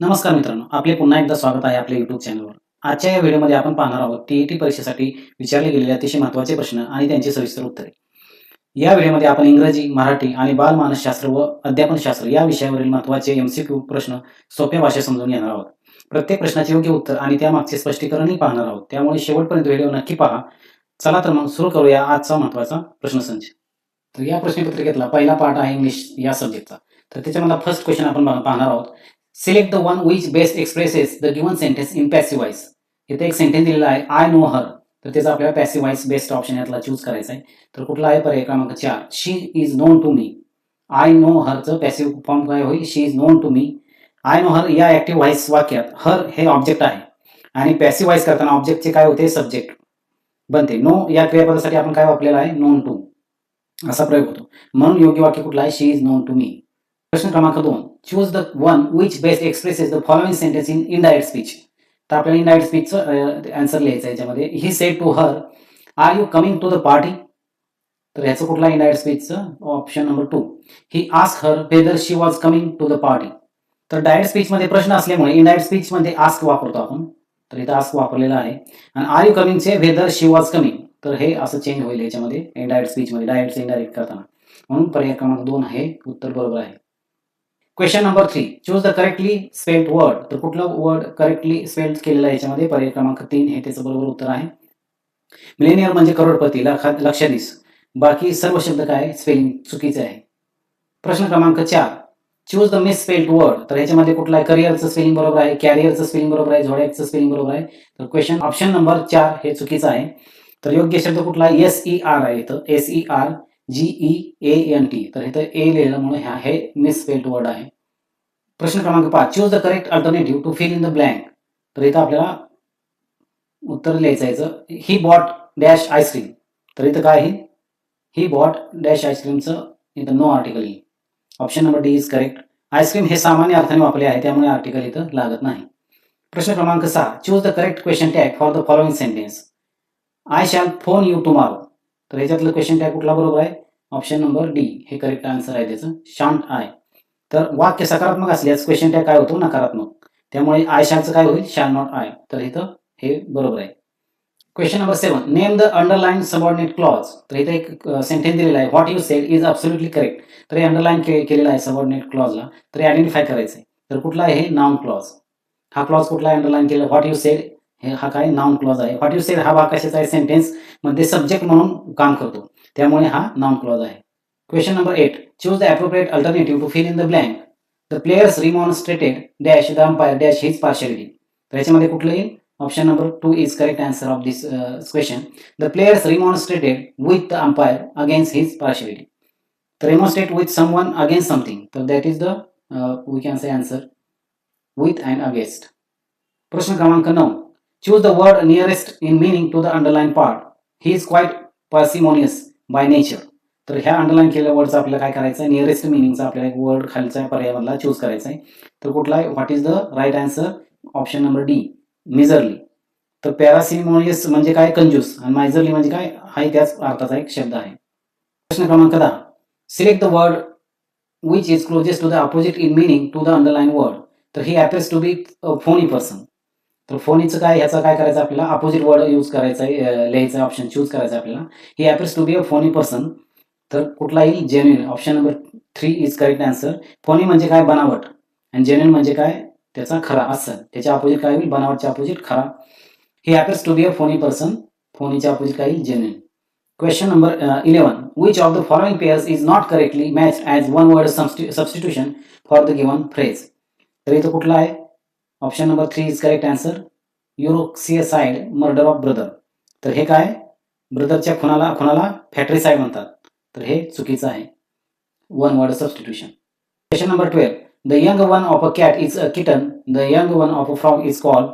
नमस्कार मित्रांनो, आपले पुन्हा एकदा स्वागत आहे आपल्या YouTube चॅनलवर. आजच्या या व्हिडिओमध्ये आपण पाहणार आहोत टी परीक्षेसाठी विचारले गेलेले अतिशय महत्त्वाचे प्रश्न आणि त्यांची सविस्तर उत्तरे. या व्हिडिओमध्ये आपण इंग्रजी, मराठी आणि बालमानसशास्त्र व अध्यापनशास्त्र या विषयावरील महत्त्वाचे MCQ प्रश्न सोप्या भाषेत समजून घेणार आहोत. प्रत्येक प्रश्नाचे योग्य उत्तर आणि त्यामागचे स्पष्टीकरणही पाहणार आहोत. त्यामुळे शेवटपर्यंत व्हिडिओ नक्की पहा. चला तर मग सुरू करूया आजचा महत्त्वाचा प्रश्नसंच. तर या प्रश्नपत्रिकेतला पहिला पार्ट आहे इंग्लिश या सब्जेक्टचा. तर त्याच्यामधला फर्स्ट क्वेश्चन आपण पाहणार आहोत. Select the one which best expresses the given sentence in passive voice. इथे एक सेंटेन्स दिलेला आहे, आय नो हर. तर त्याचा आपल्याला पॅसिव्ह व्हॉइस बेस्ट ऑप्शन यातला चूज करायचा आहे. तर कुठला आहे पर्याय क्रमांक 4, she is known to me. I know हरचं पॅसिव्ह फॉर्म काय होईल, she is known to me. I know her या ऍक्टिव्ह व्हॉइस वाक्यात हर हे ऑब्जेक्ट आहे आणि पॅसिव्ह व्हॉइस करताना ऑब्जेक्टचे काय होते, सब्जेक्ट बनते. नो या क्रियापदासाठी आपण काय वापरलेला आहे, नोन टू असा प्रयोग होतो. म्हणून योग्य वाक्य कुठला आहे, she is known to me. प्रश्न क्रमांक 2, choose the one which best expresses the following sentence in indirect speech. तर आपल्याला इनडायरेक्ट स्पीचचं आन्सर लिहायचं आहे. याच्यामध्ये he said to her, are you coming to the party. तर ह्याचं कुठला इनडायरेक्ट स्पीचचं option number 2, he ask her whether she was coming to the party. तर डायरेक्ट स्पीचमध्ये प्रश्न असल्यामुळे इनडायरेक्ट स्पीचमध्ये आस्क वापरतो आपण. तर इथं आस्क वापरलेला आहे. आणि आर यू कमिंगचे वेदर शी वॉज कमिंग, तर हे असं चेंज होईल याच्यामध्ये इनडायरेक्ट स्पीचमध्ये, डायरेक्ट इनडायरेक्ट करताना. म्हणून पर्याय क्रमांक 2 हे उत्तर बरोबर आहे. Question number 3, choose the correctly spelled word. तर कुठलं वर्ड करेक्टली स्पेल्ड केलेलं आहे याच्यामध्ये, पर्याय क्रमांक 3 हे त्याचं बरोबर उत्तर आहे. मिलेनियर म्हणजे करोडपती, लक्षाधीश. बाकी सर्व शब्द काय स्पेलिंग चुकीचे आहे. प्रश्न क्रमांक 4, choose the miss spelled word. तर ह्याच्यामध्ये कुठला आहे, करिअरचं स्पेलिंग बरोबर आहे, कॅरियरचं स्पेलिंग बरोबर आहे, झोडॅकचं स्पेलिंग बरोबर आहे. तर क्वेश्चन ऑप्शन नंबर 4 हे चुकीचं आहे. तर योग्य शब्द कुठला आहे, SER आहे. इथं SERGEANT. तर इथं ए लिहिल्यामुळे हे मिस स्पेल्ड वर्ड आहे. प्रश्न क्रमांक 5, choose the correct alternative to fill in the blank. तर इथं आपल्याला उत्तर लिहायचं आहे, ही बॉट डॅश आईस्क्रीम. तर इथं काय आहे, ही बॉट डॅश आईस्क्रीमचं इथं नो आर्टिकल येईल. Option number D is correct. Ice cream हे सामान्य अर्थाने वापरले आहे, त्यामुळे आर्टिकल इथं लागत नाही. प्रश्न क्रमांक 6, choose the correct question tag for the following sentence. I shall phone you tomorrow. तर ह्याच्यातलं क्वेश्चन टॅग कुठला बरोबर आहे, ऑप्शन नंबर डी हे करेक्ट आन्सर आहे त्याचं, शांत आहे. तर वाक्य सकारात्मक असल्यास क्वेश्चन टॅग काय होतो, नकारात्मक. त्यामुळे आय शॅलचं काय होईल, शॅल नॉट आय. तर इथं हे बरोबर आहे. Question number 7, name the underline subordinate clause. तर इथे एक सेंटेन्स दिलेला आहे, what you sed is absolutely correct. तर हे अंडरलाईन केलेलं आहे सबऑर्डिनेट क्लॉजला. तर हे आयडेंटिफाय करायचं आहे. तर कुठला आहे, नाउन क्लॉज. हा क्लॉज कुठला आहे अंडरलाईन केलेला, व्हॉट यू सेड हे हा काय नाउन क्लॉज आहे. व्हॉट यू सेड हा भाग कशाचा आहे, सेंटेन्स मध्ये सब्जेक्ट म्हणून काम करतो, त्यामुळे हा नाउन क्लॉज आहे. Question number 8, choose the appropriate alternative to fill in the blank. The players remonstrated dash the umpire dash his partiality. तर याच्यामध्ये कुठलं येईल, option number 2 is correct answer of this question. The players remonstrated with the umpire against his partiality. तर remonstrate with someone against something. तर that is the we can say answer with and against. प्रश्न क्रमांक 9, choose the word nearest in meaning to the underline part. He is quite parsimonious by nature. तर ह्या underline केलेल्या वर्डचा आपल्याला काय करायचं आहे, नियरेस्ट मिनिंगचा आपल्याला एक वर्ड खालच्या पर्यायामधला चूज करायचा आहे. तर कुठला आहे, what is the right answer, option number D miserly. तर पॅरासिमोनियस म्हणजे काय, कंजूस, आणि मायझरली म्हणजे काय, हा त्याच अर्थाचा एक शब्द आहे. प्रश्न क्रमांक 10, select the word which is closest to the opposite in meaning to the underline word. तर ही ॲपेअर्स टू बी फोनी पर्सन. तर फोनीचं काय, ह्याचा काय करायचं आपल्याला, अपोजिट वर्ड यूज करायचा आहे, लिहायचा ऑप्शन चूज करायचा आपल्याला. ही ॲपेअर्स टू बी अ फोनी पर्सन. तर कुठला येईल, genuine. Option number 3 is correct answer. फोनी म्हणजे काय, बनावट, आणि जेन्युइन म्हणजे काय, त्याचा खरा, असं. त्याच्या अपोजिट काय होईल, बनावटच्या अपोजिट खरा. ही ॲपेअर्स टू बी अ फोनी पर्सन. फोनीच्या अपोजिट काय येईल, genuine. Question number 11, which of the following pairs is not correctly match as one word substitution for the given phrase. तर इथं कुठला आहे, option number 3 is correct answer. युरोक्सियसाइड murder of brother. तर हे काय, ब्रदरच्या खुनाला फॅट्रिसाइड म्हणतात. तर हे चुकीचं आहे, one word substitution. Question number 12, the young one of a cat is a kitten, the young one of a frog is called.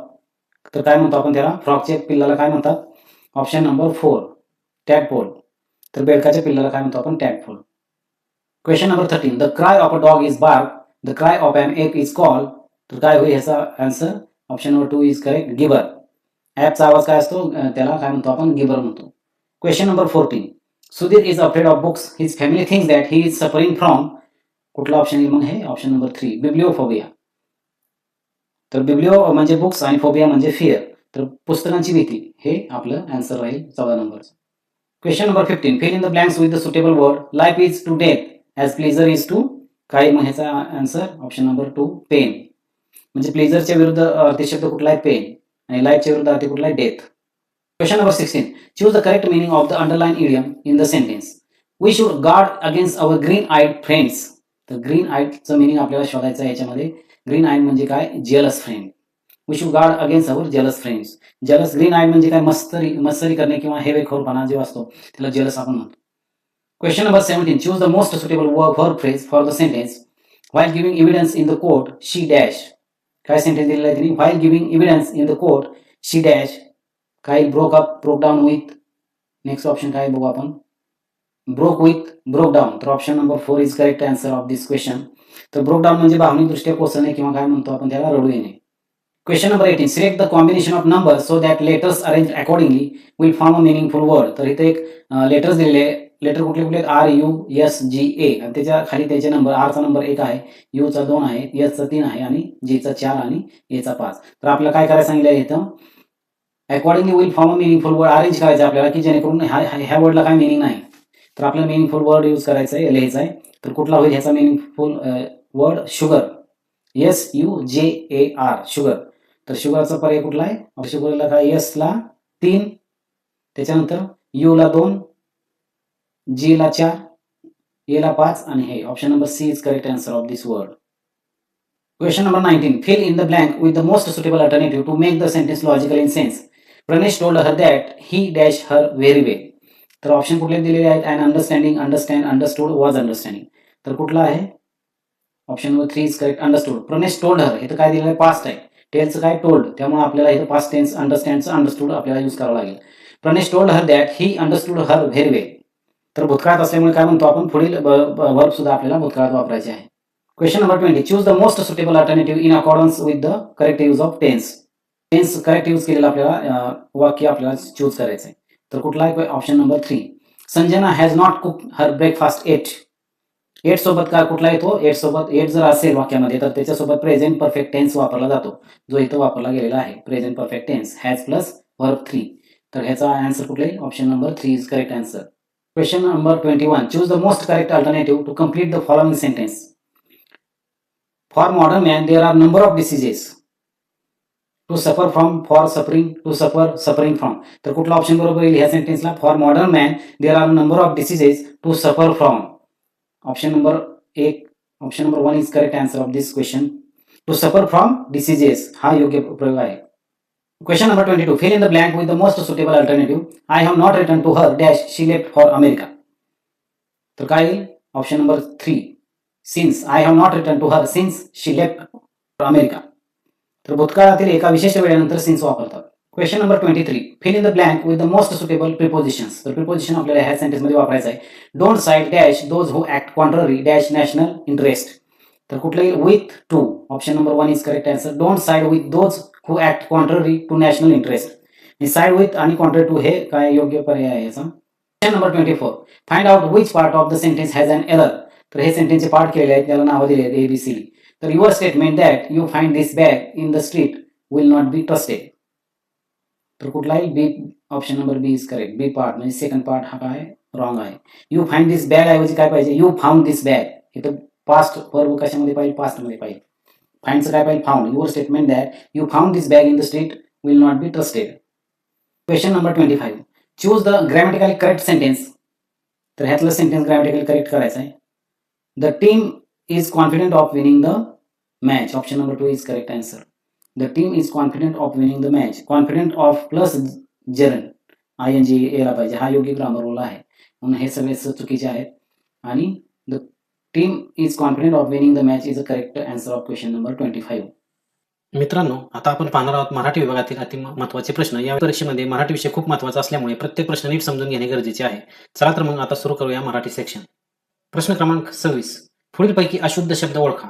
तर काय म्हणतो आपण त्याला, फ्रॉगच्या पिल्लाला काय म्हणतात, ऑप्शन नंबर 4 टॅडपोल. तर बेडकाच्या पिल्लाला काय म्हणतो आपण, tadpole. Question number 13, the cry of a dog is bark, the cry of an ape is called. तर काय होईल ह्याचा answer, option number 2 is correct, gibber. ॲपचा आवाज काय असतो, त्याला काय म्हणतो आपण, गिबर म्हणतो. Question number 14, Sudhir is afraid of books, his family thinks that he is suffering from. कुठला ऑप्शन येईल मग हे, ऑप्शन नंबर 3 बिब्लिओफोबिया. तर बिब्लिओ म्हणजे बुक्स आणि फोबिया म्हणजे फिअर. तर पुस्तकांची भीती हे आपलं आन्सर राहील 14 नंबरचं. Question number 15 fill in the blanks with the suitable word. Life is to death as pleasure is to काय. मग ह्याचा आन्सर ऑप्शन नंबर 2 पेन. म्हणजे प्लेजरच्या विरुद्ध अर्थशब्द कुठला आहे पेन आणि लाईफच्या विरुद्ध अर्थ कुठला आहे death. Question number 16 choose the correct meaning of the underline idiom in the sentence. We should guard against our green eyed friends. तर ग्रीन आईडचं मिनिंग आपल्याला शोधायचं आहे याच्यामध्ये. ग्रीन आईड म्हणजे काय jealous friend. We should guard against our jealous friends. Jealous green eyed म्हणजे काय मस्करी करणे किंवा हेवेखोरपणा जो असतो त्याला जेलस आपण म्हणतो. Question number 17 choose the most suitable verb phrase for the sentence. While giving evidence in the court she dash. काय सेंटेन्स दिलेला आहे त्यांनी. While giving evidence in the court she dash काय broke down with. Next option काय बघू आपण. Broke down. तर option number 4 is correct answer of this question. तर ब्रोक डाऊन म्हणजे भावनिकदृष्ट्या कोसळणे किंवा काय म्हणतो आपण त्याला रडू येणे. Question number 18 select the combination of number so that letters arrange accordingly will form a meaningful word. तर इथे एक लेटर्स दिलेले आहे. लेटर कुठले कुठले RUSGA आणि त्याच्या खाली त्याचे नंबर. आरचा नंबर 1 आहे, यूचा 2 आहे, एसचा 3 आहे आणि जीचा 4 आणि एचा 5. तर आपल्याला काय करायला सांगितलं आहे इथं. Accordingly will form a meaningful word arrange करायचं आपल्याला की जेणेकरून ह्या वर्डला काय मिनिंग नाही. तर आपल्याला मिनिंगफुल वर्ड यूज करायचा आहे लिहायचा आहे. तर कुठला होईल ह्याचा meaningful word sugar. SUJAR sugar. तर शुगरचा पर्याय कुठला आहे. शुगरला काय एसला 3 त्याच्यानंतर यूला 2 जीला 4 एला 5 आणि हे option number C is correct answer of this word. Question number 19 fill in the blank with the most suitable alternative to make the sentence logical in sense. Pranesh told her that he dash her very well. तर option कुठले दिलेले आहेत. And understanding, understand, understood, was understanding. तर कुठला आहे option number 3 is correct understood. Pranesh told her हे तर काय दिलेलं आहे पास्ट आहे. टेलचं काय टोल्ड. त्यामुळे आपल्याला इथं पास्ट टेन्स अंडरस्टँडचं अंडरस्टूड आपल्याला यूज करावं लागेल. Pranesh told her that he understood her very well. तर भूतकाळात असल्यामुळे काय म्हणतो आपण पुढील वर्ब सुद्धा आपल्याला भूतकाळात वापरायचे आहे. Question number 20 choose the most suitable alternative in accordance with the correct use of tense. Tense correct use केलेलं आपल्याला वाक्य आपल्याला चूज करायचं आहे. तर कुठला आहे option number 3 Sanjana has not cook her breakfast ate. Ate सोबत काय कुठला येतो. एट जर असेल वाक्यामध्ये तर त्याच्यासोबत प्रेझेंट परफेक्ट टेन्स वापरला जातो जो इथं वापरला गेलेला आहे. Present perfect tense has plus verb 3. तर ह्याचा आन्सर कुठले option number 3 is correct answer. Question number 21 choose the most correct alternative to complete the following sentence. For modern man there are number of diseases. To suffer from for suffering to suffering from. तर कुठला option बरोबर येईल ह्या सेंटेन्सला. For modern man there are number of diseases to suffer from. Option number 1 is correct answer of this question. To suffer from diseases हा योग्य प्रयोग आहे. Question number 22 fill in the blank with the most suitable alternative. I have not return to her dash she left for America. तर काय येईल option number 3 since. I have not return to her since she left for America. तर भूतकाळातील एका विशिष्ट वेळेनंतर since वापरतात. Question number 23 fill in the blank with the most suitable prepositions. तर प्रिपोजिशन आपल्याला ह्या सेंटेन्समध्ये वापरायचं आहे. Don't side dash those who act contrary dash national interest. तर कुठलं येईल with to. Option number 1 is correct answer. Don't side with those who act contrary to national interest. Side with आणि कॉन्ट्ररी टू हे काय योग्य पर्याय आहे याचा. Question number 24 find out which part of the sentence has an error. तर हे सेंटेन्सचे part केलेले आहेत त्याला नावं दिले आहेत ABCD. तर your statement that you find this bag in the street will not be trusted. तर कुठला आहे B. Option number B is correct. B part म्हणजे सेकंड पार्ट हा काय रॉंग आहे. यू फाइंड दिस बॅग ऐवजी काय पाहिजे यू फाउंड दिस बॅग. इथं पास्ट वर्ब कशामध्ये पाहिजे पास्ट मध्ये पाहिजे. फाइंडचं काय पाहिजे found. Your statement that you found this bag in the street will not be trusted. Question number 25 choose the grammatically correct sentence. तर ह्यातलं सेंटेन्स ग्रॅमॅटिकली करेक्ट करायचं आहे. The team is confident of winning the match. Option number 2 is correct answer. The team is confident of winning the match. Confident of plus gerund ING यायला पाहिजे हा योग्य grammar rule आहे. म्हणून हे सगळे चुकीचे आहेत आणि the team is confident of winning the match is a correct answer of question number 25. मित्रांनो आता आपण पाहणार आहोत मराठी विभागातील अति महत्त्वाचे प्रश्न. या परीक्षेमध्ये मराठी विषय खूप महत्त्वाचा असल्यामुळे प्रत्येक प्रश्न नीट समजून घेणे गरजेचे आहे. चला तर मग आता सुरू करूया मराठी सेक्शन. प्रश्न क्रमांक 26 पुढीलपैकी अशुद्ध शब्द ओळखा.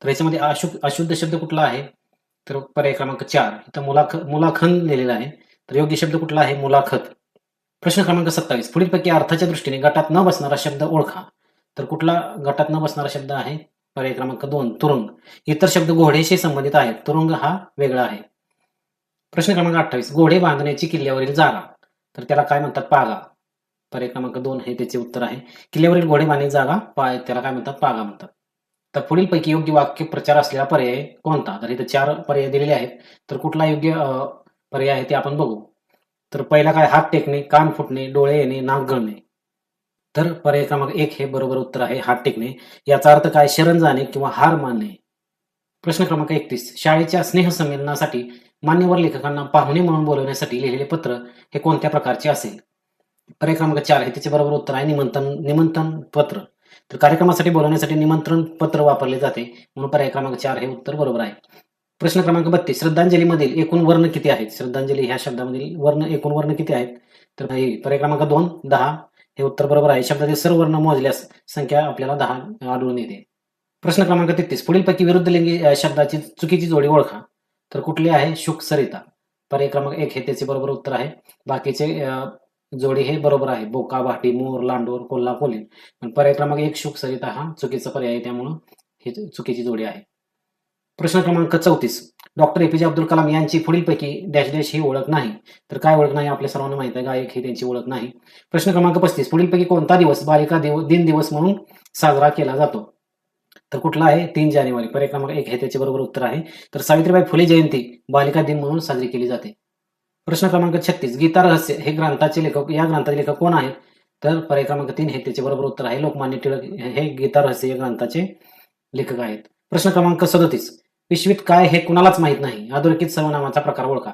तर याच्यामध्ये अशुद्ध शब्द कुठला आहे तर पर्याय क्रमांक 4 इथं मुलाखन लिहिलेला आहे. तर योग्य शब्द कुठला आहे मुलाखत. प्रश्न क्रमांक 27 पुढीलपैकी अर्थाच्या दृष्टीने गटात न बसणारा शब्द ओळखा. तर कुठला गटात न बसणारा शब्द आहे पर्याय क्रमांक 2 तुरुंग. इतर शब्द घोडेशी संबंधित आहेत, तुरुंग हा वेगळा आहे. प्रश्न क्रमांक 28 घोडे बांधण्याची किल्ल्यावरील जागा, तर त्याला काय म्हणतात? पागा. पर्याय क्रमांक 2 हे त्याचे उत्तर आहे. किल्ल्यावरील घोडे बांधण्याची जागा त्याला काय म्हणतात? पागा म्हणतात. तर पुढीलपैकी योग्य वाक्य प्रचार असलेला पर्याय कोणता? तर इथे 4 पर्याय दिलेले आहेत. तर कुठला योग्य पर्याय आहे ते आपण बघू. तर पहिला काय? हात टेकणे, कान फुटणे, डोळे येणे, नाक गळणे. तर पर्याय क्रमांक 1 हे बरोबर उत्तर आहे, हात टेकणे. याचा अर्थ काय? शरण जाणे किंवा हार मानणे. प्रश्न क्रमांक 31 शाळेच्या स्नेहसंमेलनासाठी मान्यवर लेखकांना पाहुणे म्हणून बोलवण्यासाठी लिहिलेले पत्र हे कोणत्या प्रकारचे असेल? पर्याय क्रमांक 4 हे त्याचे बरोबर उत्तर आहे, निमंत्रण पत्र. तर कार्यक्रमासाठी बोलवण्यासाठी निमंत्रण पत्र वापरले जाते, म्हणून पर्याय क्रमांक 4 हे उत्तर बरोबर आहे. प्रश्न क्रमांक 32 श्रद्धांजलीमधील एकूण वर्ण किती आहेत? श्रद्धांजली ह्या शब्दामधील एकूण वर्ण किती आहेत? तर पर्याय क्रमांक 2 10 हे उत्तर बरोबर आहे. शब्दातील सर्व वर्ण मोजल्यास संख्या आपल्याला 10 आढळून येते. प्रश्न क्रमांक 33 पुढीलपैकी विरुद्धलिंगी शब्दाची चुकीची जोडी ओळखा. तर कुठली आहे? शुक सरिता. पर्याय क्रमांक 1 हे त्याचे बरोबर उत्तर आहे. बाकीचे जोडी हे बरोबर आहे. बोका, भाटी, मोर, लांडोर, कोल्हा, कोल्ही. पण पर्याय क्रमांक 1 शुक सरिता हा चुकीचा पर्याय आहे, त्यामुळं ही चुकीची जोडी आहे. प्रश्न क्रमांक 34 डॉक्टर एपीजे अब्दुल कलाम यांची पुढीलपैकी डॅश डॅश ही ओळख नाही. तर काय ओळख नाही? आपल्या सर्वांना माहित आहे, गायक ही त्यांची ओळख नाही. प्रश्न क्रमांक 35 पुढीलपैकी कोणता दिवस बालिका दिन दिवस म्हणून साजरा केला जातो? तर कुठला आहे? 3 जानेवारी. पर्याय क्रमांक 1 हे त्याचे बरोबर उत्तर आहे. तर सावित्रीबाई फुले जयंती बालिका दिन म्हणून साजरी केली जाते. प्रश्न क्रमांक 36 गीता रहस्य हे ग्रंथाचे लेखक, या ग्रंथाचे लेखक कोण आहेत? तर पर्याय क्रमांक 3 हे त्याचे बरोबर उत्तर आहे. लोकमान्य टिळक हे गीता रहस्य या ग्रंथाचे लेखक आहेत. प्रश्न क्रमांक 37 पिशवीत काय हे कुणालाच माहित नाही. अधोरेखित सर्वनामाचा प्रकार ओळखा.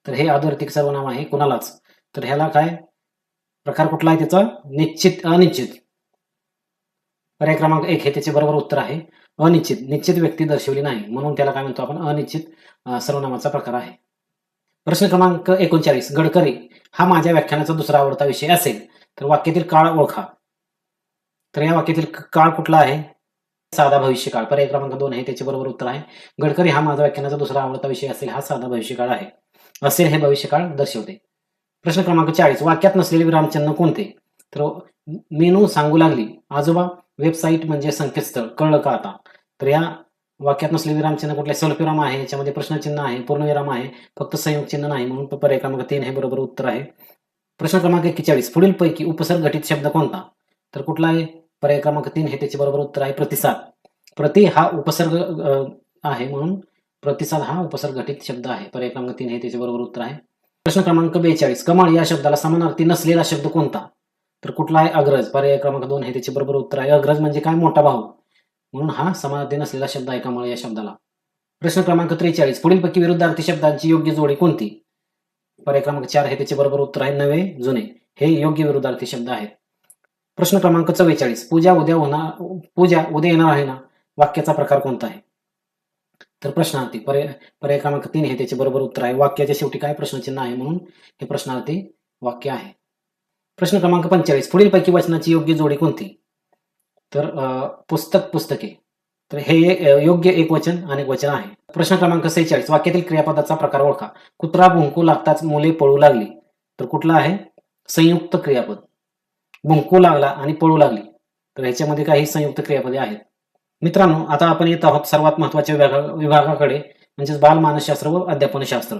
तर हे अधोरेखित सर्वनाम आहे कुणालाच. तर ह्याला काय प्रकार कुठला आहे त्याचा? निश्चित, अनिश्चित. पर्याय क्रमांक 1 हे त्याचे बरोबर उत्तर आहे. अनिश्चित, निश्चित व्यक्ती दर्शवली नाही, म्हणून त्याला काय म्हणतो आपण? अनिश्चित सर्वनामाचा प्रकार आहे. प्रश्न क्रमांक 39 गडकरी हा माझ्या व्याख्यानाचा दुसरा आवडता विषय असेल. तर वाक्यातील काळ ओळखा. तर या वाक्यातील काळ कुठला आहे? साधा भविष्यकाळ. पर्याय क्रमांक 2 हे त्याचे बरोबर उत्तर आहे. गडकरी हा माझा व्याख्यानाचा दुसरा आवडता विषय असेल हा साधा भविष्यकाळ आहे. असेल हे भविष्यकाळ दर्शवते. प्रश्न क्रमांक 40 वाक्यात नसलेले विरामचिन्ह कोणते? तर मीनू सांगू लागली, आजोबा, वेबसाईट म्हणजे संकेतस्थळ, कळलं का आता? तर या वाक्यात नसलेले विरामचिन्ह कुठले? स्वल्पविराम आहे, याच्यामध्ये प्रश्नचिन्ह आहे, पूर्णविराम आहे, फक्त संयुक्त चिन्ह नाही, म्हणून पर्याय क्रमांक 3 हे बरोबर उत्तर आहे. प्रश्न क्रमांक 41 पुढीलपैकी उपसर्ग घटित शब्द कोणता? तर कुठला आहे? पर्याय क्रमांक 3 हे त्याचे बरोबर उत्तर आहे. प्रतिसाद. प्रति हा उपसर्ग आहे, म्हणून प्रतिसाद हा उपसर्ग घटित शब्द आहे. पर्याय क्रमांक 3 हे त्याचे बरोबर उत्तर आहे. प्रश्न क्रमांक 42 कमळ या शब्दाला समानार्थी नसलेला शब्द कोणता? तर कुठला आहे? अग्रज. पर्याय क्रमांक 2 हे त्याचे बरोबर उत्तर आहे. अग्रज म्हणजे काय? मोठा भाऊ, म्हणून हा समानार्थी नसलेला शब्द आहे कमळ या शब्दाला. प्रश्न क्रमांक 43 पुढीलपैकी विरुद्धार्थी शब्दांची योग्य जोडी कोणती? पर्याय क्रमांक 4 हे त्याचे बरोबर उत्तर आहे. नवे, जुने हे योग्य विरुद्धार्थी शब्द आहेत. प्रश्न क्रमांक 44 पूजा उद्या येणार आहे ना, वाक्याचा प्रकार कोणता आहे? तर प्रश्नार्थी. पर्याय क्रमांक 3 हे त्याचे बरोबर उत्तर आहे. वाक्याच्या शेवटी काय? प्रश्नचिन्ह आहे, म्हणून हे प्रश्नार्थी वाक्य आहे. प्रश्न क्रमांक 45 पुढीलपैकी वचनाची योग्य जोडी कोणती? तर पुस्तक, पुस्तके. तर हे योग्य एक वचन अनेक वचन आहे. प्रश्न क्रमांक 46 वाक्यातील क्रियापदाचा प्रकार ओळखा. कुत्रा भुंकू लागताच मुले पळू लागली. तर कुठला आहे? संयुक्त क्रियापद. भुंकू लागला आणि पळू लागली, तर ह्याच्यामध्ये काही संयुक्त क्रियापदे आहेत. मित्रांनो, आता आपण येत आहोत सर्वात महत्वाच्या विभागाकडे, म्हणजेच बालमानसशास्त्र व अध्यापनशास्त्र.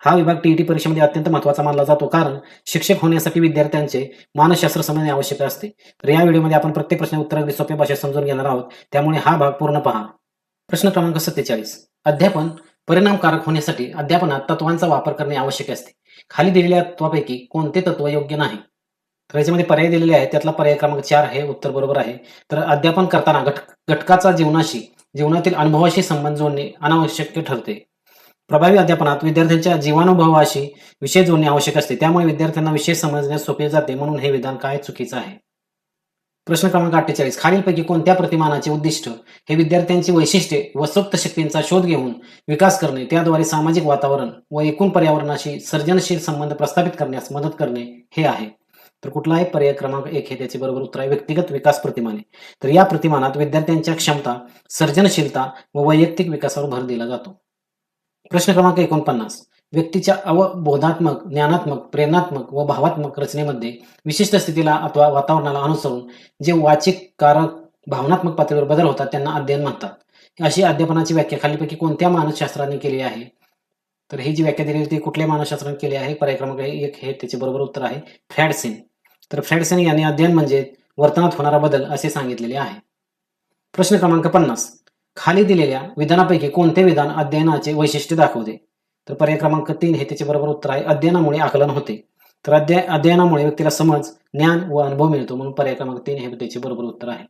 हा विभाग टीईटी परीक्षेमध्ये अत्यंत महत्वाचा मानला जातो, कारण शिक्षक होण्यासाठी विद्यार्थ्यांचे मानसशास्त्र समजणे आवश्यक असते. तर या व्हिडिओमध्ये आपण प्रत्येक प्रश्न उत्तर अगदी सोप्या भाषेत समजून घेणार आहोत, त्यामुळे हा भाग पूर्ण पहा. प्रश्न क्रमांक 47 अध्यापन परिणामकारक होण्यासाठी अध्यापनात तत्वांचा वापर करणे आवश्यक असते. खाली दिलेल्या तत्वापैकी कोणते तत्व योग्य नाही? तर याच्यामध्ये पर्याय दिलेले आहेत, त्यातला पर्याय क्रमांक 4 हे उत्तर बरोबर आहे. तर अध्यापन करताना घटकाचा जीवनातील अनुभवाशी संबंध जोडणे अनावश्यक ठरते. प्रभावी अध्यापनात विद्यार्थ्यांच्या जीवनानुभवाशी विषय जोडणे आवश्यक असते, त्यामुळे विद्यार्थ्यांना विषय समजण्यास सोपे जाते, म्हणून हे विधान काय? चुकीचं आहे. प्रश्न क्रमांक 48 खालीलपैकी कोणत्या प्रतिमानाचे उद्दिष्ट हे विद्यार्थ्यांची वैशिष्ट्ये व सुप्त शक्तींचा शोध घेऊन विकास करणे, त्याद्वारे सामाजिक वातावरण व एकूण पर्यावरणाशी सर्जनशील संबंध प्रस्थापित करण्यास मदत करणे हे आहे. तर कुठला आहे? पर्याय क्रमांक 1 हे त्याचे बरोबर उत्तर आहे. व्यक्तिगत विकास प्रतिमाने. तर या प्रतिमानात विद्यार्थ्यांच्या क्षमता, सर्जनशीलता व वैयक्तिक विकासावर भर दिला जातो. प्रश्न क्रमांक 49 व्यक्तीच्या अवबोधात्मक, ज्ञानात्मक, प्रेरणात्मक व भावात्मक रचनेमध्ये विशिष्ट स्थितीला अथवा वातावरणाला अनुसरून जे वाचिक कारक भावनात्मक पातळीवर बदल होतात त्यांना अध्ययन म्हणतात. अशी अध्यापनाची व्याख्या खालीलपैकी कोणत्या मानसशास्त्राने केली आहे? तर ही जी व्याख्या दिलेली ती कुठल्या मानसशास्त्राने केली आहे? पर्याय क्रमांक 1 हे त्याचे बरोबर उत्तर आहे फ्रॅडसेन. तर फ्रॅडसेन यांनी अध्ययन म्हणजे वर्तनात होणारा बदल असे सांगितलेले आहे. प्रश्न क्रमांक 50. खाली दिलेल्या विधानापैकी कोणते विधान अध्ययनाचे वैशिष्ट्य दाखवते? तर पर्याय क्रमांक 3 हे त्याचे बरोबर उत्तर आहे अध्ययनामुळे आकलन होते. तर अध्ययनामुळे व्यक्तीला समज, ज्ञान व अनुभव मिळतो म्हणून पर्याय क्रमांक 3 हे त्याचे बरोबर उत्तर आहे.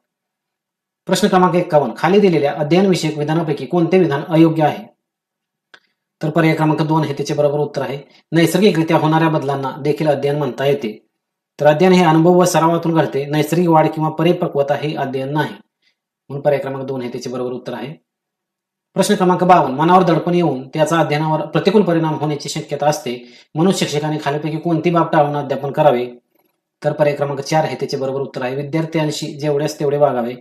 प्रश्न क्रमांक 51. खाली दिलेल्या अध्ययनविषयक विधानापैकी कोणते विधान अयोग्य आहे? तर पर्याय क्रमांक 2 हे त्याचे बरोबर उत्तर आहे नैसर्गिकरित्या होणाऱ्या बदलांना देखील अध्ययन म्हणता येते. तर अध्ययन हे अनुभव व सरावातून घडते. नैसर्गिक वाढ किंवा परिपक्वता हे अध्ययन नाही म्हणून पर्याय क्रमांक 2 हे त्याचे बरोबर उत्तर आहे. प्रश्न क्रमांक 52. मनावर दडपण येऊन त्याचा अध्ययनावर प्रतिकूल परिणाम होण्याची शक्यता असते म्हणून शिक्षकाने खालीलपैकी कोणती बाब टाळून अध्यापन करावे? तर पर्याय क्रमांक 4 हे त्याचे बरोबर उत्तर आहे विद्यार्थ्यांशी जेवढ्यास तेवढे वागावे.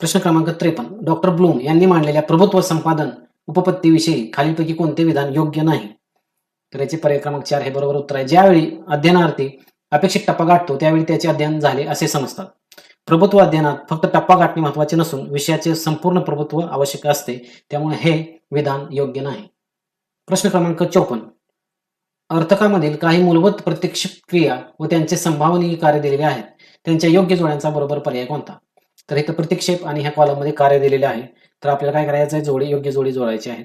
प्रश्न क्रमांक 53. डॉक्टर ब्लूम यांनी मांडलेल्या प्रभुत्व संपादन उपपत्तीविषयी खालीलपैकी कोणते विधान योग्य नाही? तर याचे पर्याय क्रमांक 4 हे बरोबर उत्तर आहे ज्यावेळी अध्ययनार्थी अपेक्षित टप्पा गाठतो त्यावेळी त्याचे अध्ययन झाले असे समजतात. प्रभुत्व अध्ययनात फक्त टप्पा गाठणे महत्वाचे नसून विषयाचे संपूर्ण प्रभुत्व आवश्यक असते त्यामुळे हे विधान योग्य नाही. प्रश्न क्रमांक 54. अर्थकामधील काही मूलभूत प्रत्यक्ष क्रिया व त्यांचे संभावनीय कार्य दिलेले आहेत त्यांच्या योग्य जोड्यांचा बरोबर पर्याय कोणता? तर इथं प्रतिक्षेप आणि ह्या कॉलममध्ये कार्य दिलेले आहे. तर आपल्याला काय करायचं आहे योग्य जोडी जोडायची आहे.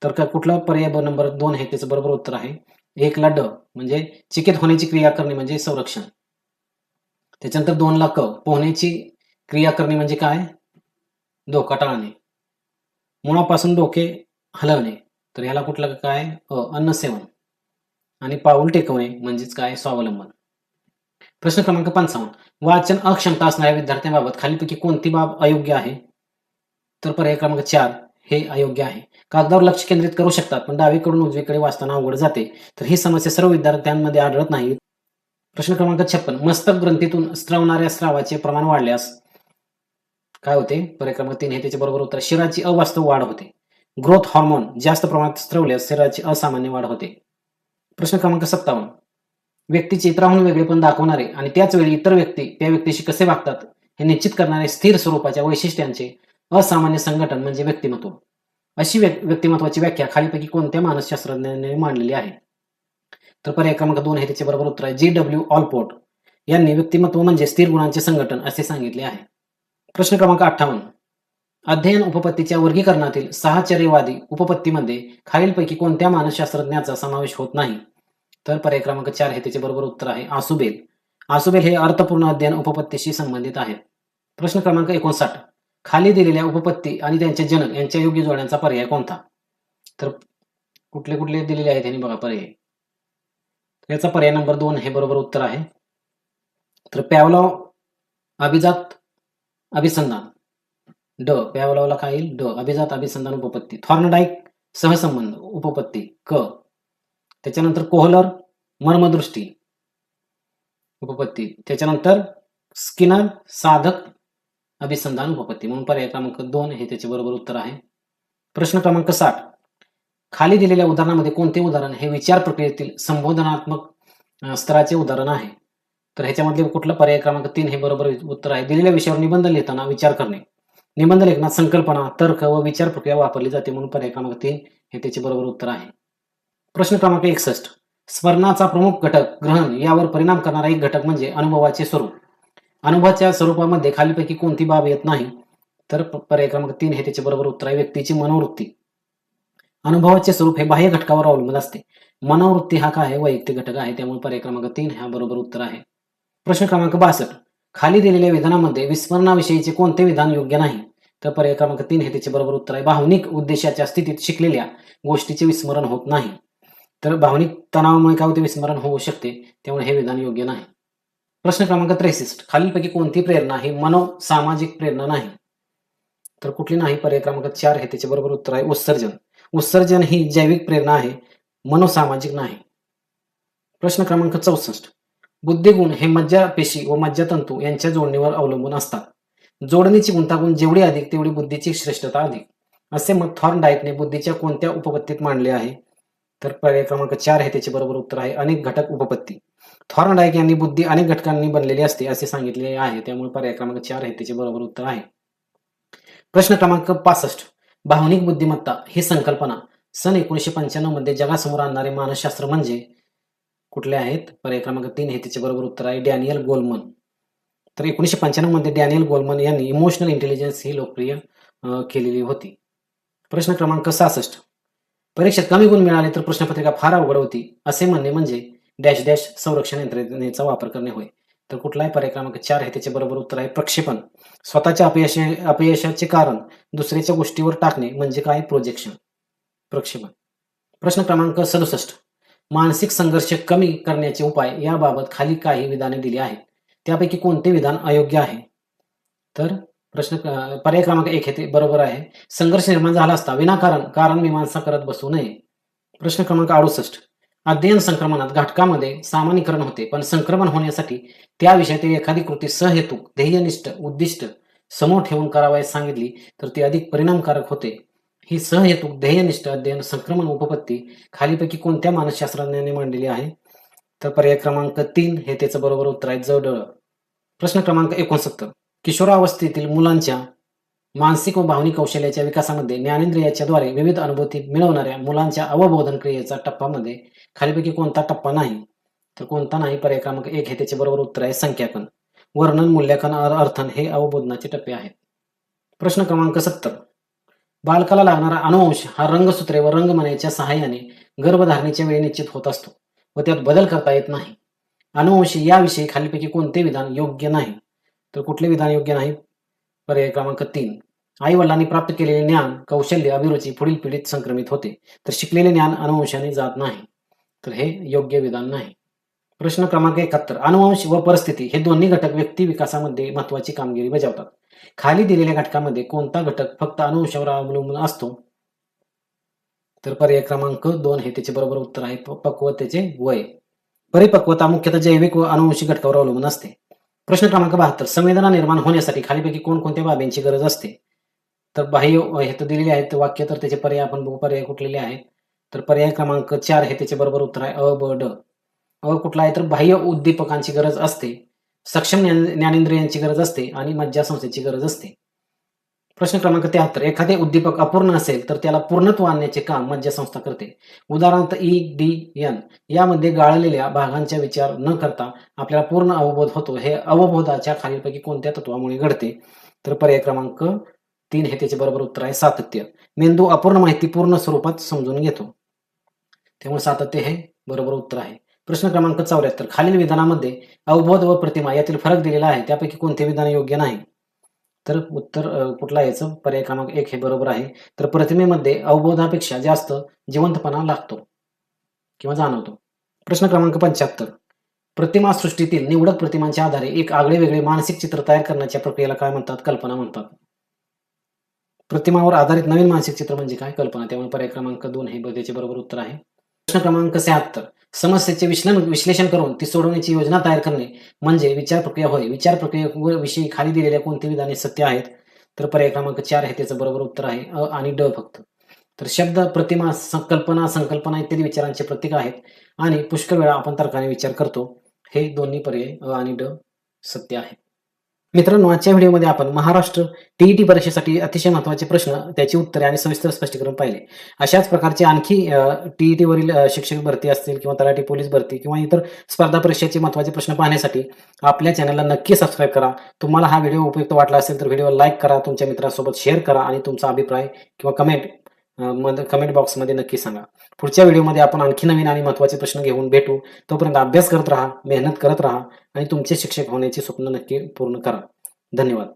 तर कुठला पर्याय नंबर 2 आहे त्याचं बरोबर उत्तर आहे 1 ला ड म्हणजे चिकित होण्याची क्रिया करणे म्हणजे संरक्षण. त्याच्यानंतर 2 ला क पोहण्याची क्रिया करणे म्हणजे काय? धोका टाळणे. मुळापासून डोके हलवणे तर ह्याला कुठलं काय अन्न सेवन. आणि पाऊल टेकवणे म्हणजेच काय स्वावलंबन. प्रश्न क्रमांक 55. वाचन अक्षमता असणाऱ्या विद्यार्थ्यांबाबत खालीलपैकी कोणती बाब अयोग्य आहे? तर पर्याय क्रमांक 4 हे अयोग्य आहे. कागदावर लक्ष केंद्रित करू शकतात पण डावीकडून उजवीकडे वाचताना अवघड जाते. तर ही समस्या सर्व विद्यार्थ्यांमध्ये आढळत नाही. प्रश्न क्रमांक 56. मस्तक ग्रंथीतून स्त्रवणाऱ्या स्रावाचे प्रमाण वाढल्यास काय होते? पर्याय क्रमांक 3 हे त्याचे बरोबर उत्तर शरीराची अवास्तव वाढ होते. ग्रोथ हॉर्मोन जास्त प्रमाणात स्त्रवल्यास शरीराची असामान्य वाढ होते. प्रश्न क्रमांक 57. व्यक्तीचे इतरांहून वेगळेपण दाखवणारे आणि त्याच वेळी इतर व्यक्ती त्या व्यक्तीशी कसे वागतात हे निश्चित करणारे स्थिर स्वरूपाच्या वैशिष्ट्यांचे असामान्य संघटन म्हणजे व्यक्तिमत्व. अशी व्यक्तिमत्वाची व्याख्या खालीलपैकी कोणत्या मानसशास्त्रज्ञांनी मांडलेली आहे? तर पर्याय क्रमांक 2 हे त्याचे बरोबर उत्तर आहे G.W. ऑलपोर्ट यांनी व्यक्तिमत्व म्हणजे स्थिर गुणांचे संघटन असे सांगितले आहे. प्रश्न क्रमांक 58. अध्ययन उपपत्तीच्या वर्गीकरणातील साहचर्यवादी उपपत्तीमध्ये खालीलपैकी कोणत्या मानसशास्त्रज्ञाचा समावेश होत नाही? तर पर्याय क्रमांक 4 हे त्याचे बरोबर उत्तर आहे आसुबेल. आसुबेल हे अर्थपूर्ण अध्ययन उपपत्तीशी संबंधित आहेत. प्रश्न क्रमांक 59. खाली दिलेल्या उपपत्ती आणि त्यांचे जनक यांच्या योग्य जोड्यांचा पर्याय कोणता? तर कुठले कुठले दिलेले आहेत यांनी बघा पर्याय. याचा पर्याय नंबर 2 हे बरोबर उत्तर आहे. तर पॅवलॉव अभिजात अभिसंधान ड पॅवलॉवला काय येईल ड अभिजात अभिसंधान उपपत्ती. थॉर्नडाईक सहसंबंध उपपत्ती क. त्याच्यानंतर कोहलर मर्मदृष्टी उपपत्ती. त्याच्यानंतर स्किनर साधक अभिसंधान उपपत्ती म्हणून पर्याय क्रमांक 2 हे त्याचे बरोबर उत्तर आहे. प्रश्न क्रमांक 60. खाली दिलेल्या उदाहरणामध्ये कोणते उदाहरण हे विचार प्रक्रियेतील संबोधनात्मक स्तराचे उदाहरण आहे? तर ह्याच्यामधले कुठलं पर्याय क्रमांक 3 हे बरोबर उत्तर आहे दिलेल्या विषयावर निबंध लिहिताना विचार करणे. निबंध लेखनात संकल्पना तर्क व विचार प्रक्रिया वापरली जाते म्हणून पर्याय क्रमांक 3 हे त्याचे बरोबर उत्तर आहे. प्रश्न क्रमांक 61. स्मरणाचा प्रमुख घटक ग्रहण यावर परिणाम करणारा एक घटक म्हणजे अनुभवाचे स्वरूप. अनुभवाच्या स्वरूपामध्ये खालीलपैकी कोणती बाब येत नाही? तर पर्याय क्रमांक 3 हे त्याचे बरोबर उत्तर आहे व्यक्तीची मनोवृत्ती. अनुभवाचे स्वरूप हे बाह्य घटकावर अवलंबून असते. मनोवृत्ती हा काय आहे वैयक्तिक घटक आहे त्यामुळे पर्याय क्रमांक 3 हा बरोबर उत्तर आहे. प्रश्न क्रमांक 62. खाली दिलेल्या विधानामध्ये विस्मरणाविषयीचे कोणते विधान योग्य नाही? तर पर्याय क्रमांक 3 हे त्याचे बरोबर उत्तर आहे भावनिक उद्देशाच्या स्थितीत शिकलेल्या गोष्टीचे विस्मरण होत नाही. तर भावनिक तणावामुळे काय होते विस्मरण होऊ शकते त्यामुळे हे विधान योग्य नाही. प्रश्न क्रमांक 63. खालीलपैकी कोणती प्रेरणा ही मनोसामाजिक प्रेरणा नाही? तर कुठली नाही? पर्याय क्रमांक 4 हे त्याचे बरोबर उत्तर आहे उत्सर्जन. उत्सर्जन ही जैविक प्रेरणा आहे मनोसामाजिक नाही. प्रश्न क्रमांक 64. बुद्धिगुण हे मज्जापेशी व मज्जातंतू यांच्या जोडणीवर अवलंबून असतात. जोडणीची गुंतागुंत जेवढी अधिक तेवढी बुद्धीची श्रेष्ठता अधिक असे मत थॉर्नडाईकने बुद्धीच्या कोणत्या उपपत्तीत मांडले आहे? तर पर्याय क्रमांक 4 हे त्याचे बरोबर उत्तर आहे अनेक घटक उपपत्ती. थॉर्नडाईक यांनी बुद्धी अनेक घटकांनी बनलेली असते असे सांगितले आहे त्यामुळे पर्याय क्रमांक 4 हे त्याचे बरोबर उत्तर आहे. प्रश्न क्रमांक 65. भावनिक बुद्धिमत्ता ही संकल्पना सन 1995 मध्ये जगासमोर आणणारे मानसशास्त्र म्हणजे कुठले आहेत? पर्याय क्रमांक 3 हे त्याचे बरोबर उत्तर आहे डॅनियल गोलमन. तर 1995 मध्ये डॅनियल गोलमन यांनी इमोशनल इंटेलिजन्स ही लोकप्रिय केलेली होती. प्रश्न क्रमांक 66. परीक्षेत कमी गुण मिळाले तर प्रश्नपत्रिका फार अवघड होती असे म्हणणे म्हणजे डॅश डॅश संरक्षण यंत्रणेचा वापर करणे होय. तर कुठला आहे? पर्याय क्रमांक 4 हे त्याचे बरोबर उत्तर आहे प्रक्षेपण. स्वतःच्या अपयशाचे कारण दुसऱ्याच्या गोष्टीवर टाकणे म्हणजे काय? प्रोजेक्शन. प्रक्षेपण. प्रश्न क्रमांक 67. मानसिक संघर्ष कमी करण्याचे उपाय याबाबत खाली काही विधाने दिली आहेत. त्यापैकी कोणते विधान अयोग्य आहे? तर पर्याय क्रमांक 1 हे ते बरोबर आहे. संघर्ष निर्माण झाला असता विनाकारण कारण मीमांसा करत बसू नये. प्रश्न क्रमांक 68. अध्ययन संक्रमणात घटकामध्ये सामान्यीकरण होते पण संक्रमण होण्यासाठी त्या विषयातील एखादी कृती सहेतुक ध्येयनिष्ठ उद्दिष्ट समोर ठेवून करावयास सांगितली तर ती अधिक परिणामकारक होते. ही सहेतुक ध्येयनिष्ठ अध्ययन संक्रमण उपपत्ती खालीपैकी कोणत्या मानसशास्त्रज्ञाने मांडलेली आहे? तर पर्याय क्रमांक 3 हे त्याचं बरोबर उत्तर आहे जडळ. प्रश्न क्रमांक 69. किशोरावस्थेतील मुलांच्या मानसिक व भावनिक कौशल्याच्या विकासामध्ये ज्ञानेंद्रियाच्या द्वारे विविध अनुभूती मिळवणाऱ्या मुलांच्या अवबोधन क्रियेचा टप्प्यामध्ये खालीपैकी कोणता टप्पा नाही? तर कोणता नाही? पर्याय क्रमांक 1 हे त्याचे बरोबर उत्तर आहे संख्याकन. वर्णन, मूल्यांकन, अर्थन हे अवबोधनाचे टप्पे आहेत. प्रश्न क्रमांक 70. बालकाला लागणारा अनुवंश हा रंगसूत्रे व रंगमण्याच्या सहाय्याने गर्भधारणेच्या वेळी निश्चित होत असतो व त्यात बदल करता येत नाही. अनुवंश याविषयी खालीपैकी कोणते विधान योग्य नाही? तर कुठले विधान योग्य नाही? पर्याय क्रमांक 3. आई वडिलांनी प्राप्त केलेले ज्ञान, कौशल्य, अभिरुची पुढील पिढीत संक्रमित होते तर शिकलेले ज्ञान अनुवंशाने जात नाही. तर हे योग्य विधान नाही. प्रश्न क्रमांक 71. अनुवंश व परिस्थिती हे दोन्ही घटक व्यक्ती विकासामध्ये महत्वाची कामगिरी बजावतात. खाली दिलेल्या घटकामध्ये कोणता घटक फक्त अनुवंशावर अवलंबून असतो? तर पर्याय क्रमांक 2 हे त्याचे बरोबर उत्तर आहे पक्वतेचे वय. परिपक्वता मुख्यतः जैविक व अनुवंशिक घटकावर अवलंबून असते. प्रश्न क्रमांक 72. संवेदना निर्माण होण्यासाठी खालीपैकी कोणकोणत्या बाबींची गरज असते? तर बाह्य हे तर दिलेले आहेत वाक्य तर त्याचे पर्याय आपण बघू पर्याय कुठलेले आहेत. तर पर्याय क्रमांक 4 हे त्याचे बरोबर उत्तर आहे अ ब ड. अ कुठला आहे? तर बाह्य उद्दीपकांची गरज असते, सक्षम ज्ञानेंद्रियांची गरज असते आणि मज्जासंस्थेची गरज असते. प्रश्न क्रमांक 73. एखादे उद्दीपक अपूर्ण असेल तर त्याला पूर्णत्व आणण्याचे काम मज्जासंस्था करते. उदाहरणार्थ EDN यामध्ये गाळलेल्या भागांचा विचार न करता आपल्याला पूर्ण अवबोध होतो. हे अवबोधाच्या खालीलपैकी कोणत्या तत्वामुळे घडते? तर पर्याय क्रमांक 3 हे त्याचे बरोबर उत्तर आहे सातत्य. मेंदू अपूर्ण माहिती पूर्ण स्वरूपात समजून घेतो, त्यामुळे सातत्य हे बरोबर उत्तर आहे. प्रश्न क्रमांक 74. खालील विधानामध्ये अवबोध व प्रतिमा यातील फरक दिलेला आहे त्यापैकी कोणते विधान योग्य नाही? तर उत्तर कुठला याचं? पर्याय क्रमांक 1 हे बरोबर आहे. तर प्रतिमेमध्ये अवबोधापेक्षा जास्त जिवंतपणा लागतो किंवा जाणवतो. प्रश्न क्रमांक 75. प्रतिमा सृष्टीतील निवडक प्रतिमांच्या आधारे एक आगळेवेगळे मानसिक चित्र तयार करण्याच्या प्रक्रियेला काय म्हणतात? कल्पना म्हणतात. प्रतिमावर आधारित नवीन मानसिक चित्र म्हणजे काय? कल्पना. त्यामुळे पर्याय क्रमांक 2 हे त्याचे बरोबर उत्तर आहे. प्रश्न क्रमांक 76. समस्येचे विश्लेषण करून ती सोडवण्याची योजना तयार करणे म्हणजे विचार प्रक्रिया होय. विचार प्रक्रियेविषयी खाली दिलेल्या कोणते विधाने सत्य आहेत? तर पर्याय क्रमांक 4 हे त्याचं बरोबर उत्तर आहे अ आणि ड फक्त. तर शब्द, प्रतिमा, कल्पना, संकल्पना इत्यादी विचारांचे प्रतीक आहेत आणि पुष्कळ वेळा आपण तर्काने विचार करतो. हे दोन्ही पर्याय अ आणि ड सत्य आहे. मित्रांनो, आजच्या व्हिडिओमध्ये आपण महाराष्ट्र TET परीक्षेसाठी अतिशय महत्त्वाचे प्रश्न, त्याची उत्तरे आणि सविस्तर स्पष्टीकरण पाहिले. अशाच प्रकारचे आणखी TET वरील शिक्षक भरती असतील किंवा तलाठी पोलीस भरती किंवा इतर स्पर्धा परीक्षेचे महत्त्वाचे प्रश्न पाहण्यासाठी आपल्या चॅनलला नक्की सबस्क्राईब करा. तुम्हाला हा व्हिडिओ उपयुक्त वाटला असेल तर व्हिडिओ लाईक करा, तुमच्या मित्रांसोबत शेअर करा आणि तुमचा अभिप्राय किंवा कमेंट बॉक्समध्ये नक्की सांगा. पुढच्या व्हिडिओमध्ये आपण आणखी नवीन आणि महत्त्वाचे प्रश्न घेऊन भेटू. तोपर्यंत अभ्यास करत राहा, मेहनत करत राहा आणि तुमचे शिक्षक होण्याचे स्वप्न नक्की पूर्ण करा. धन्यवाद.